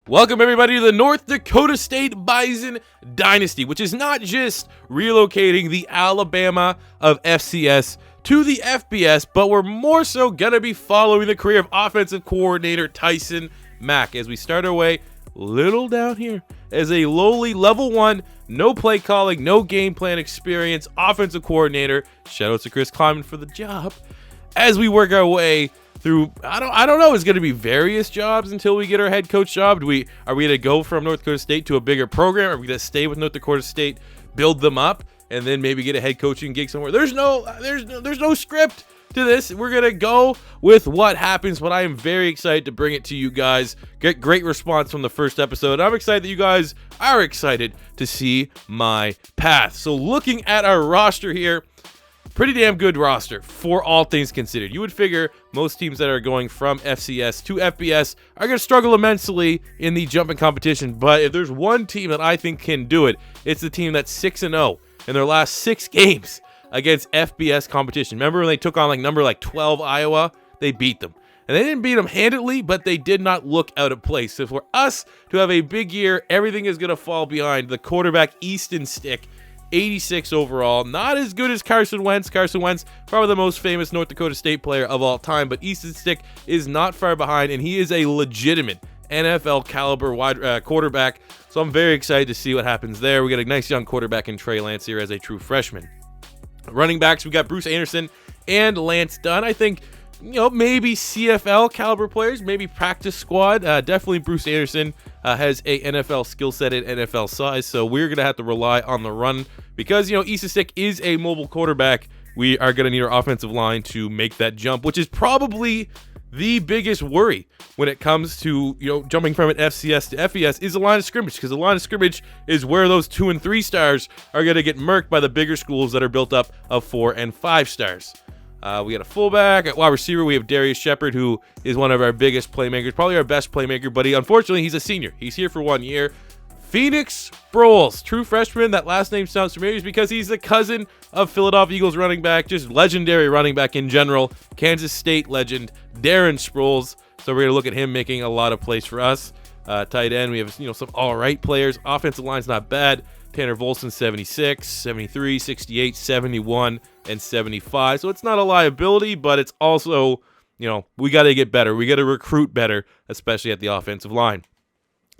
Welcome everybody to the North Dakota State Bison Dynasty, which is not just relocating the Alabama of FCS to the FBS, but we're more so going to be following the career of offensive coordinator Tyson Mack as we start our way little down here as a lowly level 1, no play calling, no game plan experience, offensive coordinator. Shout out to Chris Kleiman for the job as we work our way through, I don't know, it's going to be various jobs until we get our head coach job. Are we going to go from North Dakota State to a bigger program? Are we going to stay with North Dakota State, build them up, and then maybe get a head coaching gig somewhere? There's no script to this. We're going to go with what happens, but I am very excited to bring it to you guys. Get great response from the first episode. I'm excited that you guys are excited to see my path. So looking at our roster here, pretty damn good roster for all things considered. You would figure most teams that are going from FCS to FBS are going to struggle immensely in the jumping competition. But if there's one team that I think can do it, it's the team that's 6-0 in their last 6 games against FBS competition. Remember when they took on number 12 Iowa? They beat them. And they didn't beat them handedly, but they did not look out of place. So for us to have a big year, everything is going to fall behind the quarterback Easton Stick. 86 overall, not as good as Carson Wentz. Carson Wentz, probably the most famous North Dakota State player of all time, but Easton Stick is not far behind, and he is a legitimate NFL caliber wide quarterback. So I'm very excited to see what happens there. We got a nice young quarterback in Trey Lance here as a true freshman. Running backs, we got Bruce Anderson and Lance Dunn. I think, maybe CFL caliber players, maybe practice squad. Definitely Bruce Anderson has a NFL skill set and NFL size, so we're going to have to rely on the run because, Easton Stick is a mobile quarterback. We are going to need our offensive line to make that jump, which is probably the biggest worry when it comes to, jumping from an FCS to FES is the line of scrimmage, because the line of scrimmage is where those 2 and 3 stars are going to get murked by the bigger schools that are built up of 4 and 5 stars. We got a fullback. At wide receiver, we have Darius Shepard, who is one of our biggest playmakers, probably our best playmaker, but unfortunately, he's a senior. He's here for 1 year. Phoenix Sproles, true freshman. That last name sounds familiar because he's the cousin of Philadelphia Eagles running back, just legendary running back in general. Kansas State legend, Darren Sproles. So we're going to look at him making a lot of plays for us. Tight end, we have some all right players. Offensive line's not bad. Tanner Volson, 76, 73, 68, 71, and 75. So it's not a liability, but it's also, we got to get better. We got to recruit better, especially at the offensive line.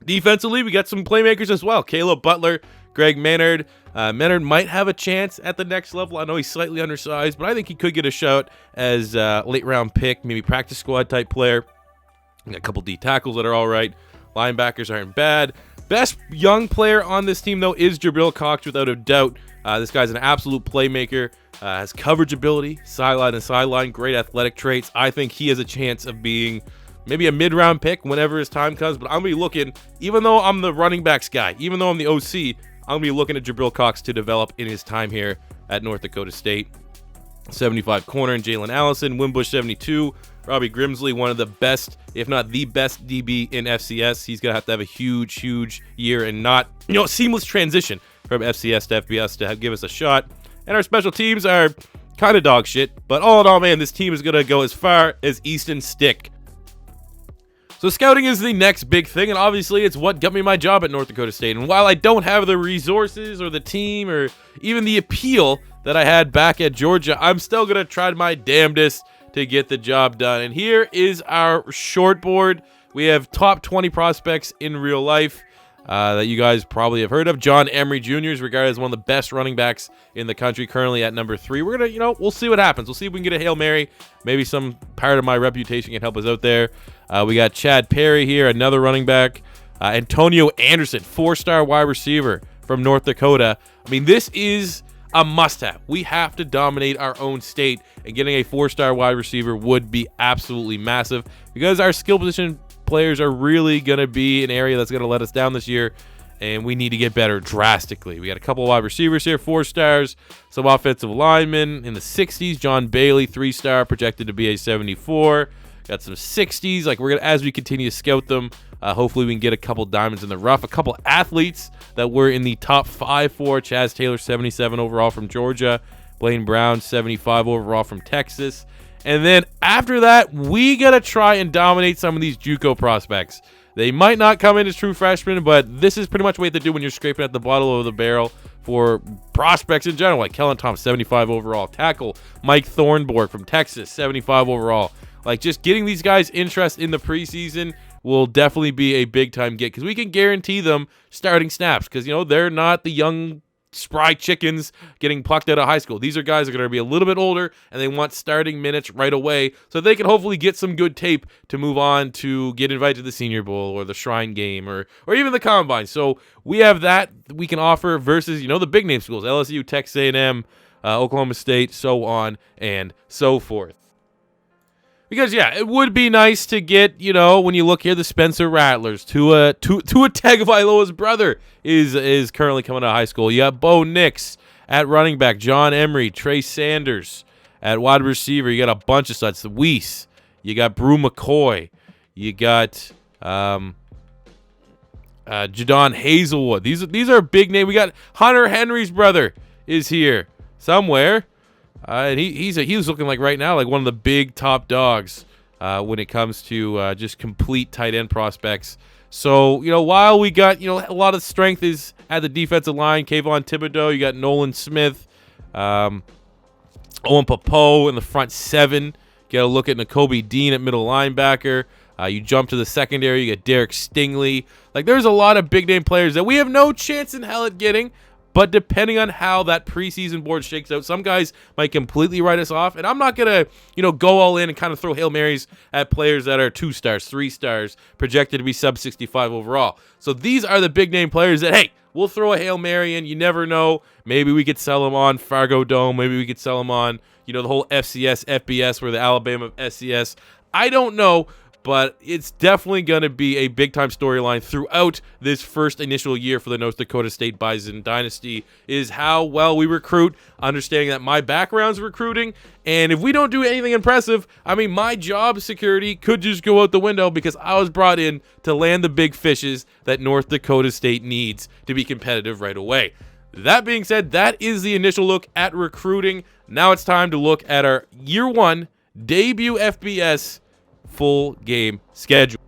Defensively, we got some playmakers as well. Caleb Butler, Greg Maynard. Maynard might have a chance at the next level. I know he's slightly undersized, but I think he could get a shot as a late-round pick, maybe practice squad type player. We got a couple D tackles that are all right. Linebackers aren't bad. Best young player on this team, though, is Jabril Cox, without a doubt. This guy's an absolute playmaker, has coverage ability, sideline and sideline, great athletic traits. I think he has a chance of being maybe a mid-round pick whenever his time comes, but I'm going to be looking, even though I'm the running backs guy, even though I'm the OC, I'm going to be looking at Jabril Cox to develop in his time here at North Dakota State. 75 corner and Jalen Allison, Wimbush 72, Robbie Grimsley, one of the best, if not the best DB in FCS. He's going to have a huge year and not, seamless transition from FCS to FBS to give us a shot. And our special teams are kind of dog shit, but all in all, man, this team is going to go as far as Easton Stick. So scouting is the next big thing, and obviously it's what got me my job at North Dakota State. And while I don't have the resources or the team or even the appeal that I had back at Georgia, I'm still going to try my damnedest to get the job done. And here is our short board. We have top 20 prospects in real life that you guys probably have heard of. John Emery Jr. is regarded as one of the best running backs in the country, currently at number 3. We're going to, we'll see what happens. We'll see if we can get a Hail Mary. Maybe some part of my reputation can help us out there. We got Chad Perry here, another running back. Antonio Anderson, 4-star wide receiver from North Dakota. I mean, this is a must-have. We have to dominate our own state, and getting a 4-star wide receiver would be absolutely massive because our skill position players are really going to be an area that's going to let us down this year, and we need to get better drastically. We got a couple of wide receivers here, 4 stars, some offensive linemen in the 60s. John Bailey, 3-star, projected to be a 74. Got some 60s. We're gonna, as we continue to scout them, hopefully we can get a couple diamonds in the rough. A couple athletes that were in the top 5 for Chaz Taylor, 77 overall from Georgia. Blaine Brown, 75 overall from Texas. And then after that, we got to try and dominate some of these JUCO prospects. They might not come in as true freshmen, but this is pretty much what you have to do when you're scraping at the bottom of the barrel for prospects in general, like Kellen Tom, 75 overall. Tackle Mike Thornborg from Texas, 75 overall. Like, just getting these guys interest in the preseason will definitely be a big-time get because we can guarantee them starting snaps because, they're not the young spry chickens getting plucked out of high school. These are guys that are going to be a little bit older and they want starting minutes right away so they can hopefully get some good tape to move on to get invited to the Senior Bowl or the Shrine Game or even the Combine. So we have that we can offer versus, the big name schools, LSU, Texas A&M, Oklahoma State, so on and so forth. Because, it would be nice to get, when you look here, the Spencer Rattlers. Tua Tagovailoa's brother is currently coming out of high school. You got Bo Nix at running back, John Emery, Trey Sanders at wide receiver. You got a bunch of such. Weiss. You got Brew McCoy. You got Jadon Hazelwood. These are big names. We got Hunter Henry's brother is here somewhere. And he was looking like right now like one of the big top dogs when it comes to just complete tight end prospects. So, while we got, a lot of strength is at the defensive line, Kayvon Thibodeau, you got Nolan Smith, Owen Papo in the front seven. Got to look at Nakobe Dean at middle linebacker. You jump to the secondary, you got Derek Stingley. Like, there's a lot of big name players that we have no chance in hell at getting. But depending on how that preseason board shakes out, some guys might completely write us off. And I'm not going to, go all in and kind of throw Hail Marys at players that are 2 stars, 3 stars, projected to be sub 65 overall. So these are the big name players that, hey, we'll throw a Hail Mary in. You never know. Maybe we could sell them on Fargo Dome. Maybe we could sell them on, the whole FCS, FBS, where the Alabama SCS. I don't know. But it's definitely going to be a big-time storyline throughout this first initial year for the North Dakota State Bison Dynasty is how well we recruit, understanding that my background's recruiting, and if we don't do anything impressive, my job security could just go out the window because I was brought in to land the big fishes that North Dakota State needs to be competitive right away. That being said, that is the initial look at recruiting. Now it's time to look at our Year 1 debut FBS full game schedule.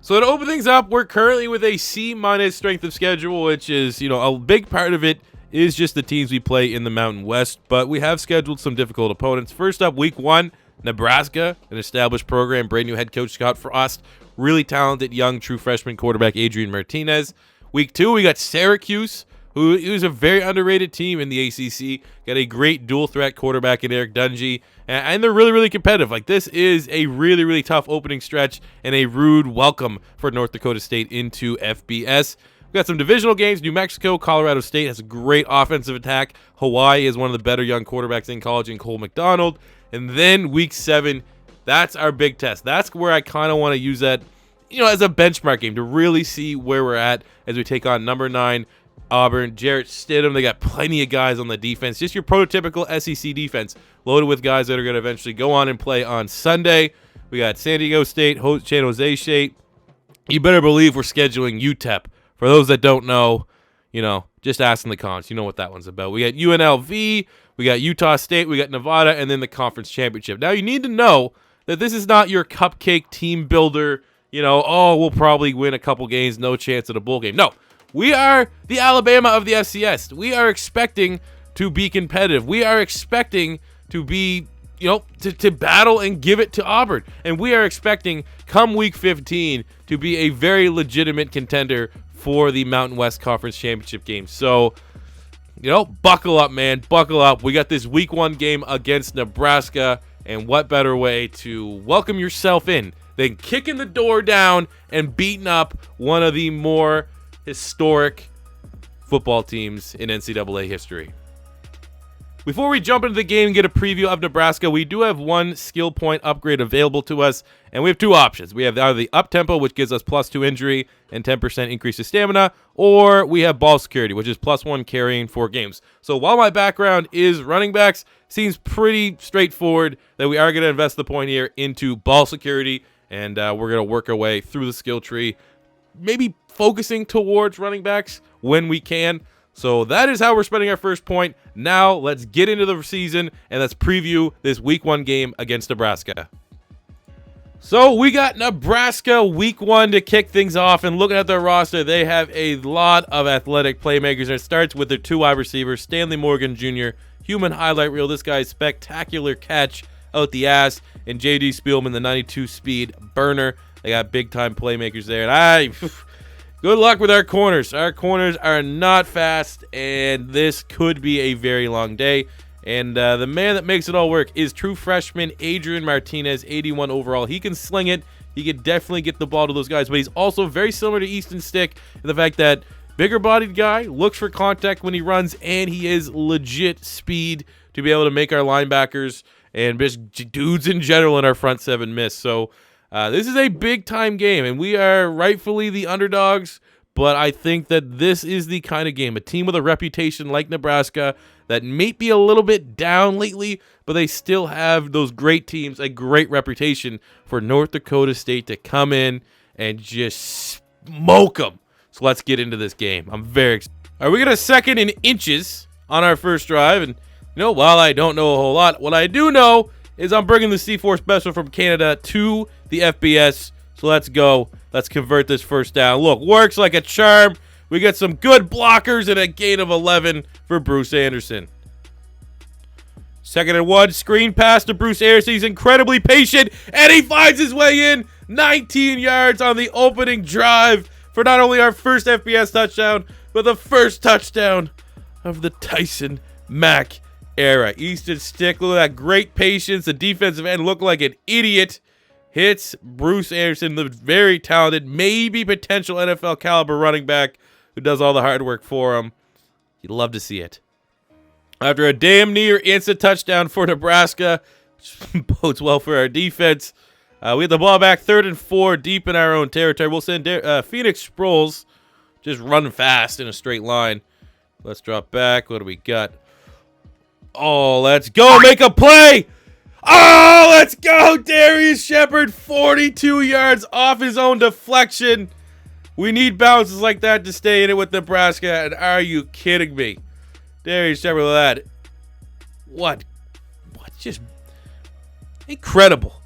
So to open things up, we're currently with a C- strength of schedule, which is, a big part of it is just the teams we play in the Mountain West, but we have scheduled some difficult opponents. First up, week 1, Nebraska, an established program, brand new head coach Scott Frost, really talented young true freshman quarterback Adrian Martinez. Week 2, we got Syracuse, who is a very underrated team in the ACC. Got a great dual threat quarterback in Eric Dungy, and they're really, really competitive. Like, this is a really, really tough opening stretch and a rude welcome for North Dakota State into FBS. We've got some divisional games. New Mexico, Colorado State has a great offensive attack. Hawaii is one of the better young quarterbacks in college in Cole McDonald. And then week 7, that's our big test. That's where I kind of want to use that, as a benchmark game to really see where we're at as we take on number 9, Auburn, Jarrett Stidham. They got plenty of guys on the defense. Just your prototypical SEC defense, loaded with guys that are going to eventually go on and play on Sunday. We got San Diego State, San Jose State. You better believe we're scheduling UTEP. For those that don't know, just ask in the comments. You know what that one's about. We got UNLV, we got Utah State, we got Nevada, and then the conference championship. Now, you need to know that this is not your cupcake team builder, we'll probably win a couple games, no chance at a bowl game. No. We are the Alabama of the FCS. We are expecting to be competitive. We are expecting to be, to battle and give it to Auburn. And we are expecting, come week 15, to be a very legitimate contender for the Mountain West Conference Championship game. So, buckle up, man. Buckle up. We got this week 1 game against Nebraska. And what better way to welcome yourself in than kicking the door down and beating up one of the more historic football teams in NCAA history. Before we jump into the game and get a preview of Nebraska, we do have one skill point upgrade available to us, and we have 2 options. We have either the up tempo, which gives us +2 injury and 10% increase in stamina, or we have ball security, which is +1 carrying 4 games. So while my background is running backs, seems pretty straightforward that we are going to invest the point here into ball security, and we're going to work our way through the skill tree, maybe focusing towards running backs when we can. So that is how we're spending our first point. Now let's get into the season and let's preview this week 1 game against Nebraska. So we got Nebraska week 1 to kick things off, and looking at their roster, they have a lot of athletic playmakers. And it starts with their 2 wide receivers, Stanley Morgan Jr., human highlight reel. This guy's spectacular catch out the ass, and J.D. Spielman, the 92 speed burner. They got big-time playmakers there. And good luck with our corners. Our corners are not fast, and this could be a very long day. And the man that makes it all work is true freshman Adrian Martinez, 81 overall. He can sling it. He can definitely get the ball to those guys, but he's also very similar to Easton Stick in the fact that bigger-bodied guy, looks for contact when he runs, and he is legit speed to be able to make our linebackers and just dudes in general in our front 7 miss. So this is a big-time game, and we are rightfully the underdogs, but I think that this is the kind of game, a team with a reputation like Nebraska that may be a little bit down lately, but they still have those great teams, a great reputation for North Dakota State to come in and just smoke them. So let's get into this game. I'm very excited. All right, we got a 2nd and inches on our first drive, and while I don't know a whole lot, what I do know is I'm bringing the C4 special from Canada to the FBS. So let's go. Let's convert this first down. Look, works like a charm. We get some good blockers and a gain of 11 for Bruce Anderson. 2nd and 1, screen pass to Bruce Anderson. He's incredibly patient, and he finds his way in. 19 yards on the opening drive for not only our first FBS touchdown, but the first touchdown of the Tyson Mack era. Easton Stick, look at that great patience. The defensive end looked like an idiot. Hits Bruce Anderson, the very talented, maybe potential NFL caliber running back who does all the hard work for him. You'd love to see it. After a damn near instant touchdown for Nebraska, which bodes well for our defense, we have the ball back 3rd and 4 deep in our own territory. We'll send Phoenix Sproles just run fast in a straight line. Let's drop back. What do we got? Oh, let's go. Make a play. Oh, let's go. Darius Shepard, 42 yards off his own deflection. We need bounces like that to stay in it with Nebraska. And are you kidding me? Darius Shepard with that. What? Just incredible.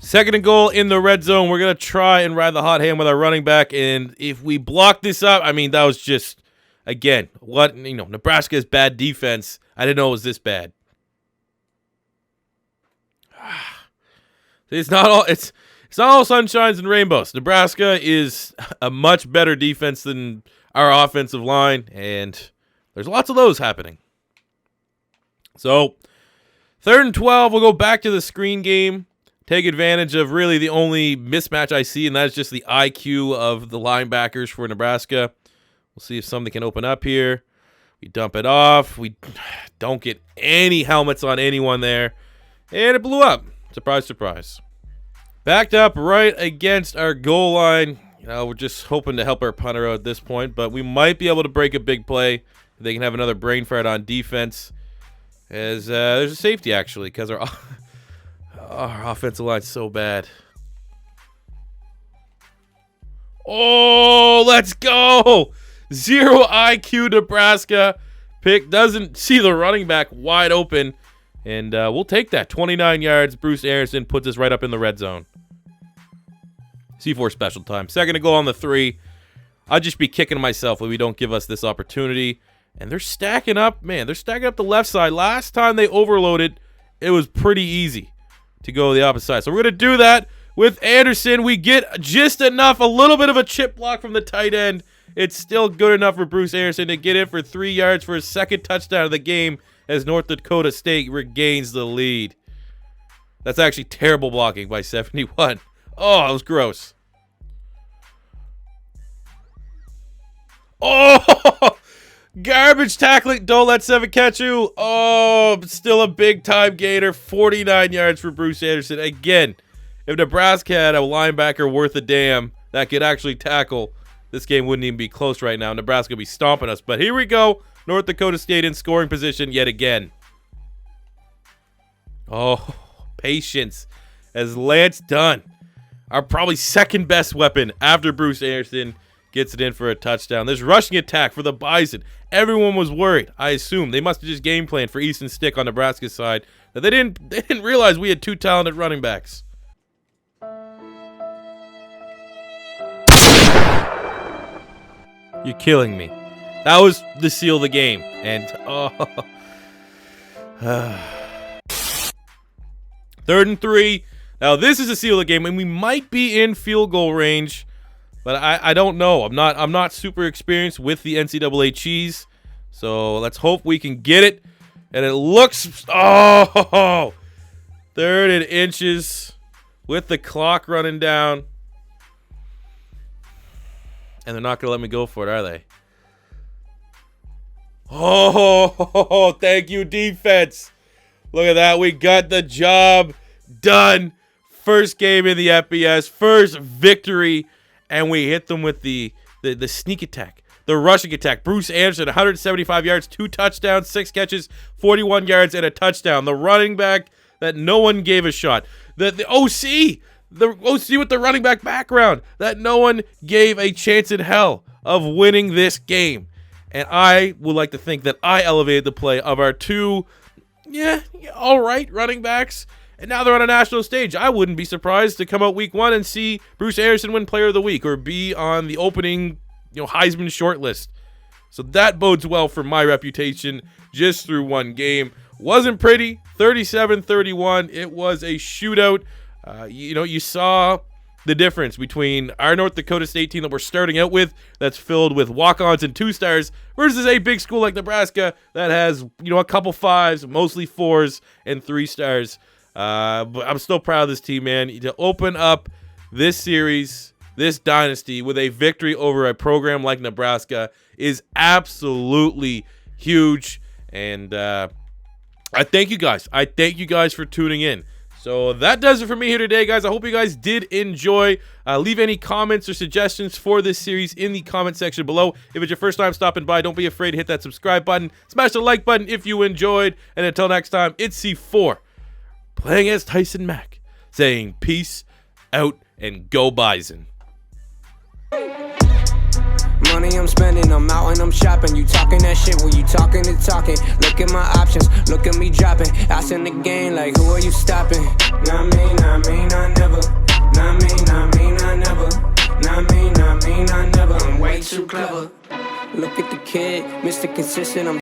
2nd and goal in the red zone. We're going to try and ride the hot hand with our running back. And if we block this up, I mean, that was just, again, Nebraska's bad defense. I didn't know it was this bad. It's not all sunshines and rainbows. Nebraska is a much better defense than our offensive line, and there's lots of those happening. So, 3rd and 12, we'll go back to the screen game, take advantage of really the only mismatch I see, and that's just the IQ of the linebackers for Nebraska. We'll see if something can open up here. We dump it off. We don't get any helmets on anyone there, and it blew up. Surprise, surprise. Backed up right against our goal line. We're just hoping to help our punter out at this point, but we might be able to break a big play. They can have another brain fart on defense. As there's a safety, actually, because our offensive line's so bad. Oh, let's go. 0 IQ Nebraska. Pick doesn't see the running back wide open. And we'll take that. 29 yards. Bruce Anderson puts us right up in the red zone. C4 special time. 2nd to go on the 3. I'll just be kicking myself if we don't give us this opportunity. And they're stacking up. Man, they're stacking up the left side. Last time they overloaded, it was pretty easy to go the opposite side. So we're going to do that with Anderson. We get just enough, a little bit of a chip block from the tight end. It's still good enough for Bruce Anderson to get in for 3 yards for his 2nd touchdown of the game as North Dakota State regains the lead. That's actually terrible blocking by 71. Oh, that was gross. Oh, garbage tackling. Don't let 7 catch you. Oh, but still a big-time gainer. 49 yards for Bruce Anderson. Again, if Nebraska had a linebacker worth a damn that could actually tackle, this game wouldn't even be close right now. Nebraska would be stomping us. But here we go. North Dakota State in scoring position yet again. Oh, patience as Lance Dunn, our probably 2nd best weapon after Bruce Anderson, gets it in for a touchdown. This rushing attack for the Bison. Everyone was worried. I assume they must have just game planned for Easton Stick on Nebraska's side. That they didn't realize we had 2 talented running backs. You're killing me. That was the seal of the game. And, oh. 3rd and 3. Now, this is a seal of the game, and we might be in field goal range, but I don't know. I'm not super experienced with the NCAA cheese, so let's hope we can get it. And it looks, oh, 3rd and inches with the clock running down. And they're not going to let me go for it, are they? Oh, thank you, defense. Look at that. We got the job done. First game in the FBS, first victory, and we hit them with the sneak attack, the rushing attack. Bruce Anderson, 175 yards, 2 touchdowns, 6 catches, 41 yards, and a touchdown. The running back that no one gave a shot. The OC with the running back background that no one gave a chance in hell of winning this game. And I would like to think that I elevated the play of our 2, all right running backs. And now they're on a national stage. I wouldn't be surprised to come out week 1 and see Bruce Anderson win Player of the Week or be on the opening, Heisman shortlist. So that bodes well for my reputation just through one game. Wasn't pretty. 37-31. It was a shootout. You saw the difference between our North Dakota State team that we're starting out with, that's filled with walk-ons and 2-stars, versus a big school like Nebraska that has, a couple 5s, mostly 4s, and 3 stars. But I'm still proud of this team, man. To open up this series, this dynasty, with a victory over a program like Nebraska is absolutely huge. And I thank you guys. I thank you guys for tuning in. So that does it for me here today, guys. I hope you guys did enjoy. Leave any comments or suggestions for this series in the comment section below. If it's your first time stopping by, don't be afraid to hit that subscribe button. Smash the like button if you enjoyed. And until next time, it's C4. Playing as Tyson Mack, saying peace out and go Bison. Money I'm spending, I'm out and I'm shopping. You talking that shit, well you talking and talking. Look at my options, look at me dropping. Ass in the game, like who are you stopping? Not me, not me, not never. Not me, not me, not never. Not me, not me, not never. I'm way too clever. Look at the kid, Mr. Consistent, I'm